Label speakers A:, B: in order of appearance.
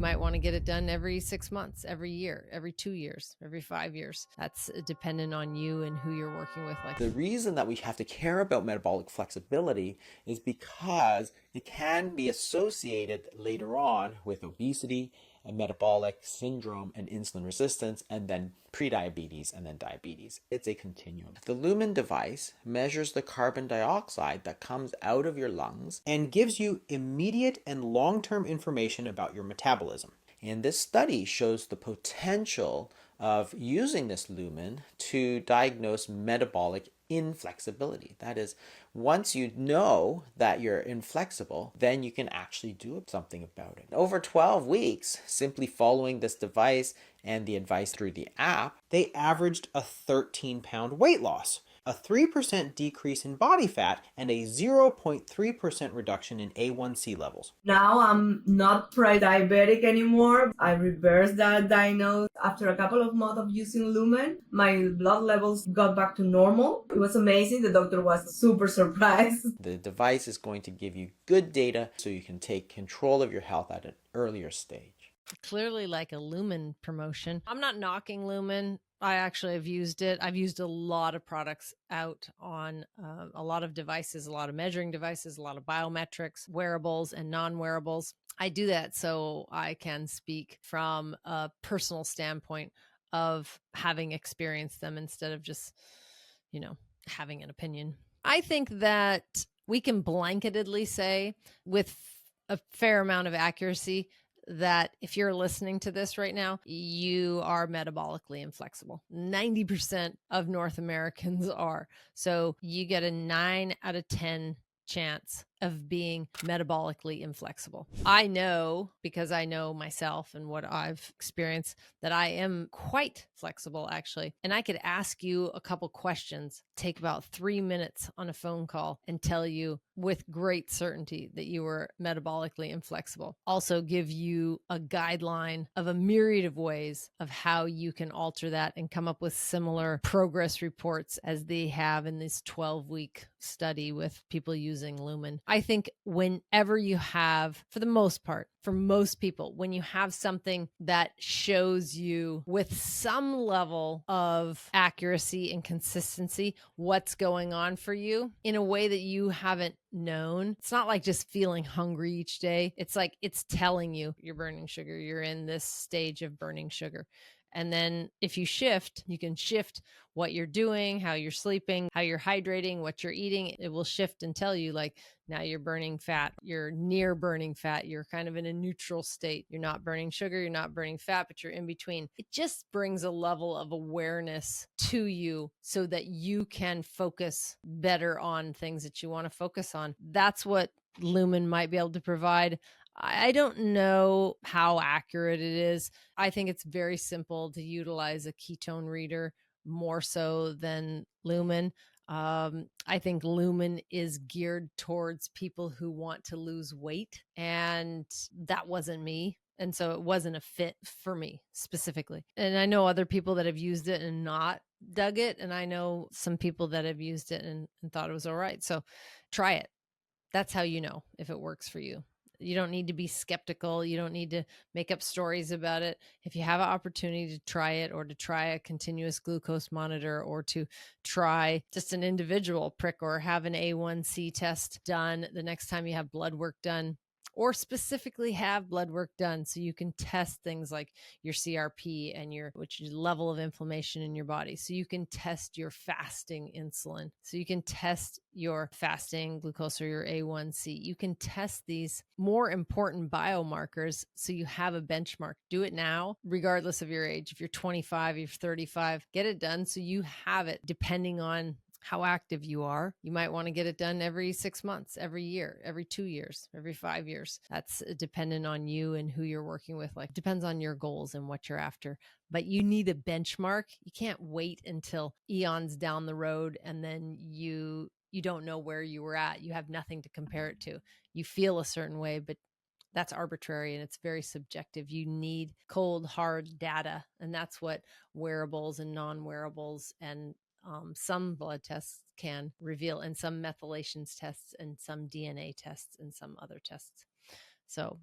A: might want to get it done every 6 months, every year, every 2 years, every 5 years. That's dependent on you and who you're working with.
B: The reason that we have to care about metabolic flexibility is because it can be associated later on with obesity and metabolic syndrome and insulin resistance, and then prediabetes and then diabetes. It's a continuum. The Lumen device measures the carbon dioxide that comes out of your lungs and gives you immediate and long-term information about your metabolism. And this study shows the potential of using this Lumen to diagnose metabolic inflexibility. That is, once you know that you're inflexible, then you can actually do something about it. Over 12 weeks, simply following this device and the advice through the app, they averaged a 13-pound weight loss, a 3% decrease in body fat, and a 0.3% reduction in A1C levels.
C: Now I'm not pre-diabetic anymore. I reversed that diagnosis. After a couple of months of using Lumen, my blood levels got back to normal. It was amazing. The doctor was super surprised.
B: The device is going to give you good data so you can take control of your health at an earlier stage.
A: Clearly like a Lumen promotion. I'm not knocking Lumen. I actually have used it. I've used a lot of products out on a lot of devices, a lot of measuring devices, a lot of biometrics, wearables and non-wearables. I do that so I can speak from a personal standpoint of having experienced them instead of just, having an opinion. I think that we can blanketedly say with a fair amount of accuracy that if you're listening to this right now, you are metabolically inflexible. 90% of North Americans are. So you get a 9 out of 10 chance of being metabolically inflexible. I know, because I know myself and what I've experienced, that I am quite flexible actually. And I could ask you a couple questions, take about 3 minutes on a phone call and tell you with great certainty that you were metabolically inflexible. Also give you a guideline of a myriad of ways of how you can alter that and come up with similar progress reports as they have in this 12-week study with people using Lumen. I think whenever you have, for the most part, for most people, when you have something that shows you with some level of accuracy and consistency what's going on for you in a way that you haven't known, it's not like just feeling hungry each day. It's like it's telling you you're burning sugar. You're in this stage of burning sugar. And then if you shift, you can shift what you're doing, how you're sleeping, how you're hydrating, what you're eating. It will shift and tell you like, now you're burning fat, you're near burning fat, you're kind of in a neutral state. You're not burning sugar, you're not burning fat, but you're in between. It just brings a level of awareness to you so that you can focus better on things that you want to focus on. That's what Lumen might be able to provide. I don't know how accurate it is. I think it's very simple to utilize a ketone reader more so than Lumen. I think Lumen is geared towards people who want to lose weight, and that wasn't me. And so it wasn't a fit for me specifically. And I know other people that have used it and not dug it. And I know some people that have used it and thought it was all right. So try it. That's how you know if it works for you. You don't need to be skeptical. You don't need to make up stories about it. If you have an opportunity to try it, or to try a continuous glucose monitor, or to try just an individual prick, or have an A1C test done the next time you have blood work done, or specifically have blood work done so you can test things like your CRP and which is level of inflammation in your body. So you can test your fasting insulin. So you can test your fasting glucose or your A1C. You can test these more important biomarkers so you have a benchmark. Do it now, regardless of your age. If you're 25, if you're 35, get it done so you have it depending on how active you are. You might want to get it done every 6 months, every year, every 2 years, every 5 years. That's dependent on you and who you're working with. Like, depends on your goals and what you're after. But you need a benchmark. You can't wait until eons down the road and then you don't know where you were at. You have nothing to compare it to. You feel a certain way, but that's arbitrary and it's very subjective. You need cold, hard data. And that's what wearables and non-wearables and some blood tests can reveal, and some methylations tests, and some DNA tests, and some other tests. So